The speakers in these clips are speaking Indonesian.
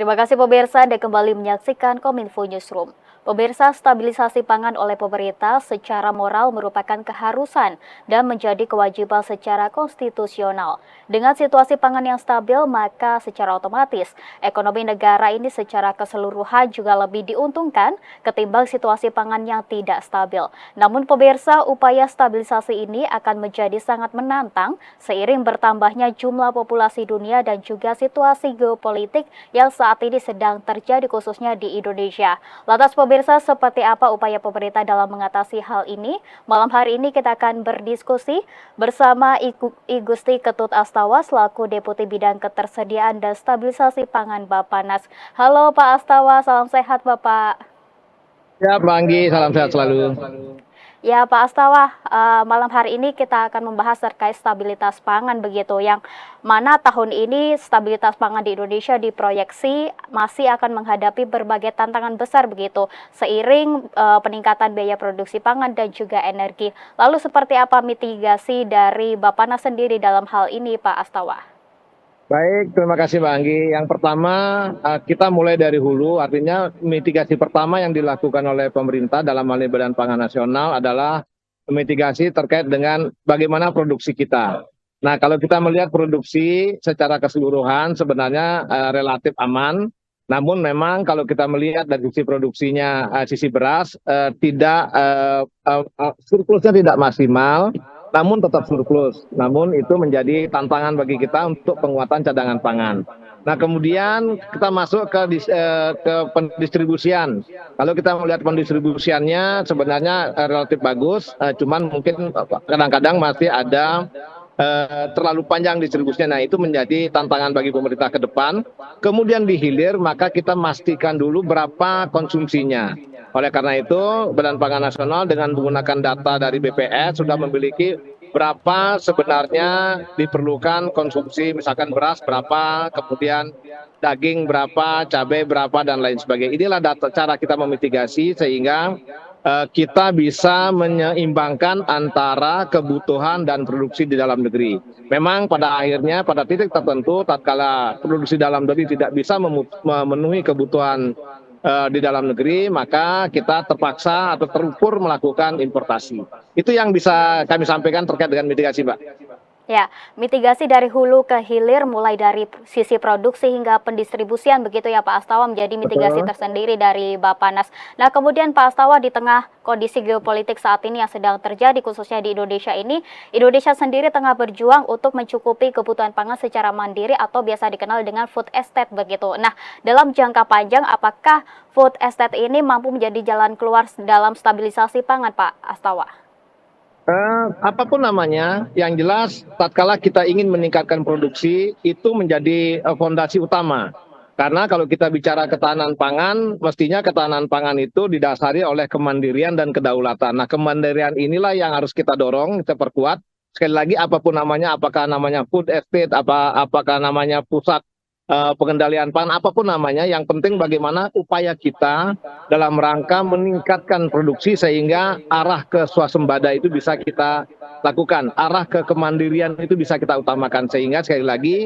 Terima kasih pemirsa, Anda kembali menyaksikan Kominfo Newsroom. Pemirsa, stabilisasi pangan oleh pemerintah secara moral merupakan keharusan dan menjadi kewajiban secara konstitusional. Dengan situasi pangan yang stabil, maka secara otomatis ekonomi negara ini secara keseluruhan juga lebih diuntungkan ketimbang situasi pangan yang tidak stabil. Namun pemirsa, upaya stabilisasi ini akan menjadi sangat menantang seiring bertambahnya jumlah populasi dunia dan juga situasi geopolitik yang saat ini sedang terjadi khususnya di Indonesia. Lantas pemirsa, seperti apa upaya pemerintah dalam mengatasi hal ini? Malam hari ini kita akan berdiskusi bersama I Gusti Ketut Astawa selaku Deputi Bidang Ketersediaan dan Stabilisasi Pangan Bappenas. Halo Pak Astawa, salam sehat Bapak. Ya, Pak Anggi, salam sehat selalu. Ya Pak Astawa, malam hari ini kita akan membahas terkait stabilitas pangan begitu, yang mana tahun ini stabilitas pangan di Indonesia diproyeksi masih akan menghadapi berbagai tantangan besar begitu, seiring peningkatan biaya produksi pangan dan juga energi. Lalu seperti apa mitigasi dari Bappenas sendiri dalam hal ini Pak Astawa? Baik, terima kasih Pak Anggi. Yang pertama, kita mulai dari hulu, artinya mitigasi pertama yang dilakukan oleh pemerintah dalam hal ini Badan Pangan Nasional adalah mitigasi terkait dengan bagaimana produksi kita. Nah, kalau kita melihat produksi secara keseluruhan sebenarnya relatif aman, namun memang kalau kita melihat dari sisi produksinya, sisi beras, surplusnya tidak maksimal, namun tetap surplus. Namun itu menjadi tantangan bagi kita untuk penguatan cadangan pangan. Nah, kemudian kita masuk ke pendistribusian. Kalau kita melihat pendistribusiannya sebenarnya relatif bagus, cuman mungkin kadang-kadang masih ada terlalu panjang distribusinya. Nah, itu menjadi tantangan bagi pemerintah ke depan. Kemudian di hilir, maka kita pastikan dulu berapa konsumsinya. Oleh karena itu, Badan Pangan Nasional dengan menggunakan data dari BPS sudah memiliki berapa sebenarnya diperlukan konsumsi, misalkan beras berapa, kemudian daging berapa, cabai berapa, dan lain sebagainya. Inilah data cara kita memitigasi sehingga kita bisa menyeimbangkan antara kebutuhan dan produksi di dalam negeri. Memang pada akhirnya, pada titik tertentu, tatkala produksi dalam negeri tidak bisa memenuhi kebutuhan di dalam negeri, maka kita terpaksa atau terukur melakukan importasi. Itu yang bisa kami sampaikan terkait dengan mitigasi, Mbak. Ya, mitigasi dari hulu ke hilir mulai dari sisi produksi hingga pendistribusian begitu ya Pak Astawa, menjadi mitigasi tersendiri dari Bappenas. Nah, kemudian Pak Astawa, di tengah kondisi geopolitik saat ini yang sedang terjadi khususnya di Indonesia ini, Indonesia sendiri tengah berjuang untuk mencukupi kebutuhan pangan secara mandiri atau biasa dikenal dengan food estate begitu. Nah, dalam jangka panjang apakah food estate ini mampu menjadi jalan keluar dalam stabilisasi pangan Pak Astawa? Apapun namanya, yang jelas tatkala kita ingin meningkatkan produksi itu menjadi fondasi utama. Karena kalau kita bicara ketahanan pangan, mestinya ketahanan pangan itu didasari oleh kemandirian dan kedaulatan. Nah, kemandirian inilah yang harus kita dorong, kita perkuat. Sekali lagi, apapun namanya, apakah namanya food estate, apakah namanya pusat pengendalian pangan, apapun namanya, yang penting bagaimana upaya kita dalam rangka meningkatkan produksi sehingga arah ke swasembada itu bisa kita lakukan, arah ke kemandirian itu bisa kita utamakan, sehingga sekali lagi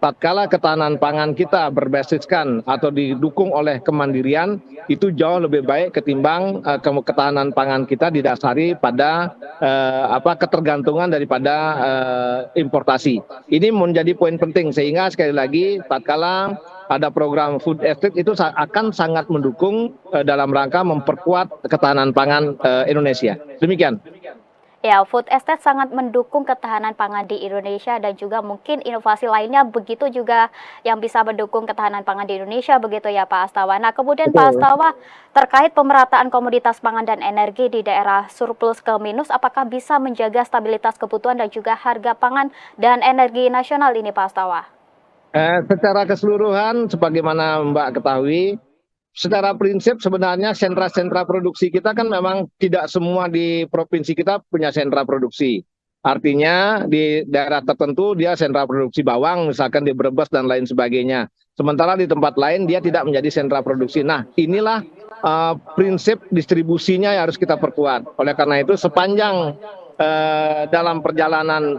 tatkala ketahanan pangan kita berbasiskan atau didukung oleh kemandirian, itu jauh lebih baik ketimbang ketahanan pangan kita didasari pada ketergantungan daripada importasi. Ini menjadi poin penting, sehingga sekali lagi tatkala ada program food estate itu akan sangat mendukung dalam rangka memperkuat ketahanan pangan Indonesia. Demikian. Ya, food estate sangat mendukung ketahanan pangan di Indonesia dan juga mungkin inovasi lainnya begitu juga yang bisa mendukung ketahanan pangan di Indonesia begitu ya Pak Astawa. Nah, kemudian Pak Astawa, terkait pemerataan komoditas pangan dan energi di daerah surplus ke minus, apakah bisa menjaga stabilitas kebutuhan dan juga harga pangan dan energi nasional ini Pak Astawa? Secara keseluruhan, sebagaimana Mbak ketahui, secara prinsip sebenarnya sentra-sentra produksi kita kan memang tidak semua di provinsi kita punya sentra produksi. Artinya di daerah tertentu dia sentra produksi bawang, misalkan di Brebes dan lain sebagainya. Sementara di tempat lain dia tidak menjadi sentra produksi. Nah, inilah prinsip distribusinya yang harus kita perkuat. Oleh karena itu sepanjang dalam perjalanan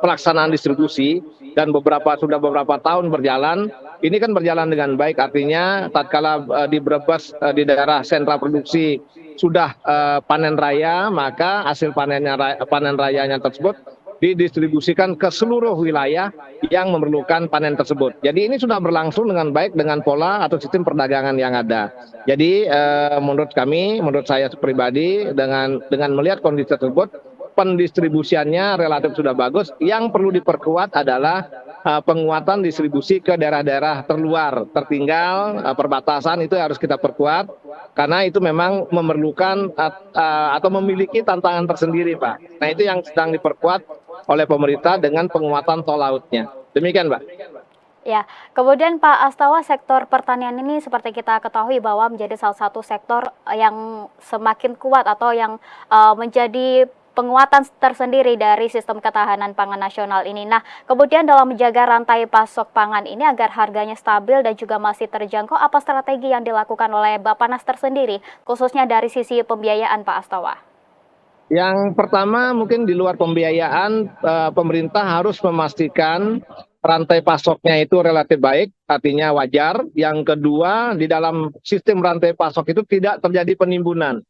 pelaksanaan distribusi dan sudah beberapa tahun berjalan, ini kan berjalan dengan baik, artinya tatkala di Brebes di daerah sentra produksi sudah panen raya, maka hasil panen rayanya tersebut didistribusikan ke seluruh wilayah yang memerlukan panen tersebut. Jadi ini sudah berlangsung dengan baik dengan pola atau sistem perdagangan yang ada. Jadi menurut kami, menurut saya pribadi, dengan melihat kondisi tersebut, pendistribusiannya relatif sudah bagus. Yang perlu diperkuat adalah penguatan distribusi ke daerah-daerah terluar, tertinggal, perbatasan itu harus kita perkuat karena itu memang memerlukan atau memiliki tantangan tersendiri, Pak. Nah, itu yang sedang diperkuat oleh pemerintah dengan penguatan tol lautnya. Demikian, Pak. Ya, kemudian Pak Astawa, sektor pertanian ini seperti kita ketahui bahwa menjadi salah satu sektor yang semakin kuat atau yang menjadi penguatan tersendiri dari sistem ketahanan pangan nasional ini. Nah, kemudian dalam menjaga rantai pasok pangan ini agar harganya stabil dan juga masih terjangkau, apa strategi yang dilakukan oleh Bappenas tersendiri, khususnya dari sisi pembiayaan, Pak Astawa? Yang pertama mungkin di luar pembiayaan, pemerintah harus memastikan rantai pasoknya itu relatif baik, artinya wajar. Yang kedua, di dalam sistem rantai pasok itu tidak terjadi penimbunan.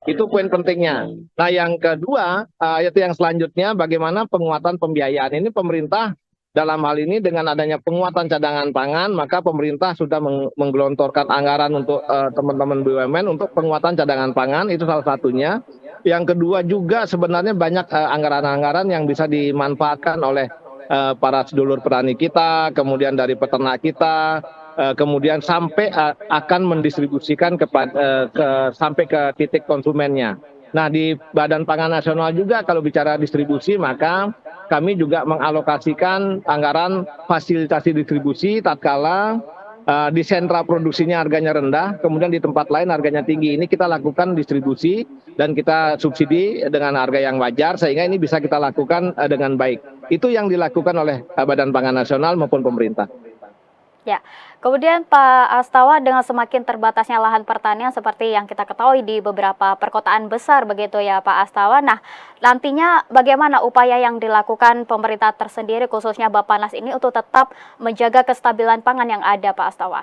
Itu poin pentingnya. Nah, yang kedua, itu yang selanjutnya, bagaimana penguatan pembiayaan ini pemerintah dalam hal ini dengan adanya penguatan cadangan pangan, maka pemerintah sudah menggelontorkan anggaran untuk teman-teman BUMN untuk penguatan cadangan pangan, itu salah satunya. Yang kedua juga sebenarnya banyak anggaran-anggaran yang bisa dimanfaatkan oleh para sedulur petani kita, kemudian dari peternak kita, kemudian sampai akan mendistribusikan sampai ke titik konsumennya. Nah, di Badan Pangan Nasional juga kalau bicara distribusi, maka kami juga mengalokasikan anggaran fasilitasi distribusi tatkala di sentra produksinya harganya rendah, kemudian di tempat lain harganya tinggi. Ini kita lakukan distribusi dan kita subsidi dengan harga yang wajar sehingga ini bisa kita lakukan dengan baik. Itu yang dilakukan oleh Badan Pangan Nasional maupun pemerintah. Ya, kemudian Pak Astawa, dengan semakin terbatasnya lahan pertanian seperti yang kita ketahui di beberapa perkotaan besar begitu ya Pak Astawa. Nah, nantinya bagaimana upaya yang dilakukan pemerintah tersendiri khususnya Bappenas ini untuk tetap menjaga kestabilan pangan yang ada, Pak Astawa?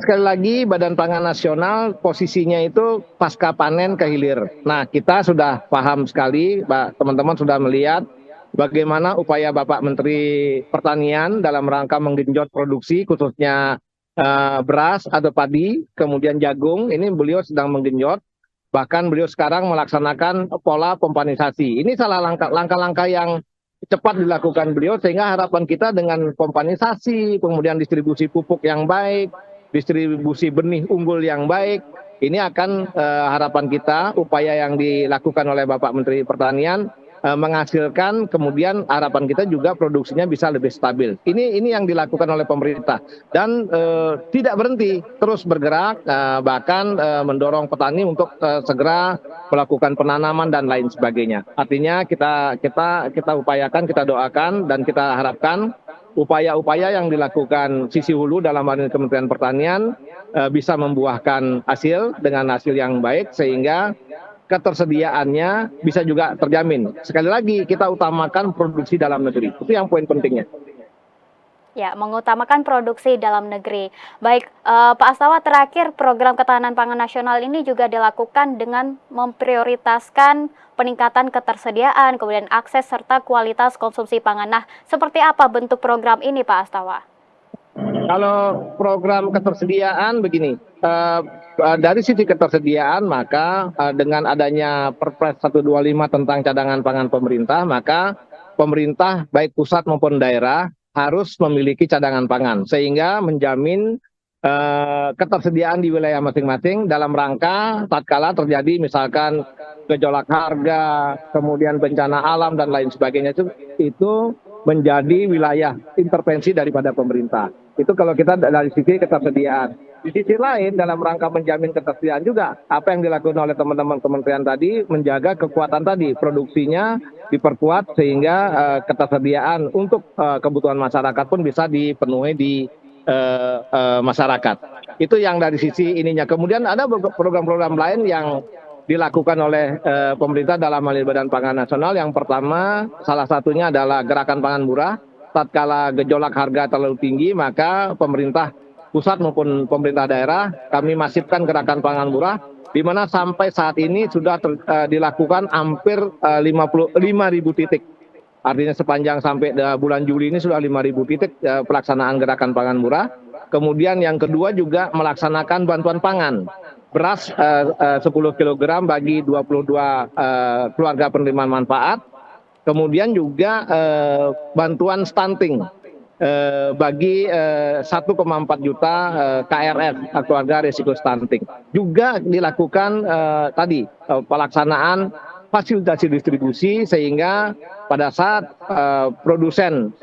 Sekali lagi Badan Pangan Nasional posisinya itu pasca panen ke hilir. Nah, kita sudah paham sekali, teman-teman sudah melihat bagaimana upaya Bapak Menteri Pertanian dalam rangka menggenjot produksi khususnya beras atau padi, kemudian jagung, ini beliau sedang menggenjot. Bahkan beliau sekarang melaksanakan pola pompanisasi. Ini salah langkah-langkah yang cepat dilakukan beliau sehingga harapan kita dengan pompanisasi, kemudian distribusi pupuk yang baik, distribusi benih unggul yang baik, ini akan harapan kita upaya yang dilakukan oleh Bapak Menteri Pertanian menghasilkan, kemudian harapan kita juga produksinya bisa lebih stabil. Ini yang dilakukan oleh pemerintah dan tidak berhenti, terus bergerak, bahkan mendorong petani untuk segera melakukan penanaman dan lain sebagainya. Artinya kita upayakan, kita doakan dan kita harapkan upaya-upaya yang dilakukan sisi hulu dalam hal ini Kementerian Pertanian bisa membuahkan hasil dengan hasil yang baik sehingga ketersediaannya bisa juga terjamin. Sekali lagi kita utamakan produksi dalam negeri. Itu yang poin pentingnya. Ya, mengutamakan produksi dalam negeri. Baik, Pak Astawa, terakhir program ketahanan pangan nasional ini juga dilakukan dengan memprioritaskan peningkatan ketersediaan, kemudian akses serta kualitas konsumsi pangan. Nah, seperti apa bentuk program ini, Pak Astawa? Kalau program ketersediaan begini, dari sisi ketersediaan maka dengan adanya Perpres 125 tentang cadangan pangan pemerintah, maka pemerintah baik pusat maupun daerah harus memiliki cadangan pangan sehingga menjamin ketersediaan di wilayah masing-masing dalam rangka tatkala terjadi misalkan gejolak harga, kemudian bencana alam dan lain sebagainya itu menjadi wilayah intervensi daripada pemerintah. Itu kalau kita dari sisi ketersediaan. Di sisi lain dalam rangka menjamin ketersediaan juga apa yang dilakukan oleh teman-teman kementerian tadi menjaga kekuatan tadi produksinya diperkuat sehingga ketersediaan untuk kebutuhan masyarakat pun bisa dipenuhi di masyarakat. Itu yang dari sisi ininya. Kemudian ada program-program lain yang dilakukan oleh pemerintah dalam hal ini Badan Pangan Nasional. Yang pertama salah satunya adalah Gerakan Pangan Murah. tatkala gejolak harga terlalu tinggi, maka pemerintah pusat maupun pemerintah daerah kami masifkan gerakan pangan murah, di mana sampai saat ini sudah dilakukan hampir 55.000 titik. Artinya sepanjang sampai bulan Juli ini sudah 5.000 titik pelaksanaan gerakan pangan murah. Kemudian yang kedua juga melaksanakan bantuan pangan. Beras 10 kg bagi 22 keluarga penerima manfaat. Kemudian juga bantuan stunting bagi 1,4 juta KRS keluarga risiko stunting. Juga dilakukan tadi pelaksanaan fasilitasi distribusi sehingga pada saat produsen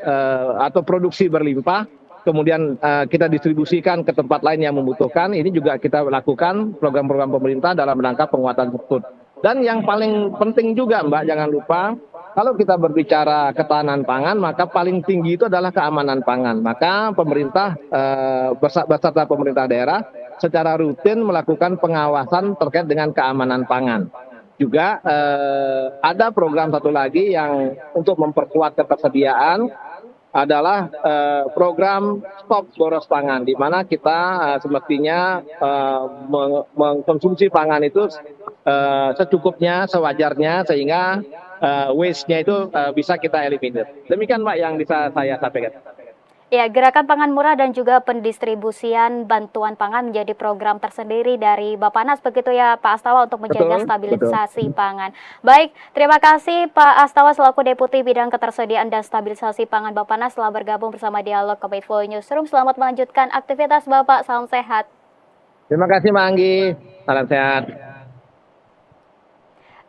atau produksi berlimpah kemudian kita distribusikan ke tempat lain yang membutuhkan, ini juga kita lakukan program-program pemerintah dalam rangka penguatan food. Dan yang paling penting juga Mbak, jangan lupa kalau kita berbicara ketahanan pangan, maka paling tinggi itu adalah keamanan pangan. Maka pemerintah beserta pemerintah daerah secara rutin melakukan pengawasan terkait dengan keamanan pangan. Juga ada program satu lagi yang untuk memperkuat ketersediaan adalah program stop boros pangan, di mana kita semestinya mengkonsumsi pangan itu secukupnya, sewajarnya, sehingga waste-nya itu bisa kita eliminir. Demikian Mbak yang bisa saya sampaikan. Ya, gerakan pangan murah dan juga pendistribusian bantuan pangan menjadi program tersendiri dari Bappenas, begitu ya Pak Astawa, untuk menjaga stabilisasi pangan. Baik, terima kasih Pak Astawa selaku Deputi Bidang Ketersediaan dan Stabilisasi Pangan Bappenas telah bergabung bersama Dialog Kominfo Newsroom. Selamat melanjutkan aktivitas Bapak, salam sehat. Terima kasih Mbak Anggi, salam sehat.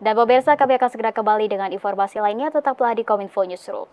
Dan pemirsa, kami akan segera kembali dengan informasi lainnya, tetaplah di Kominfo Newsroom.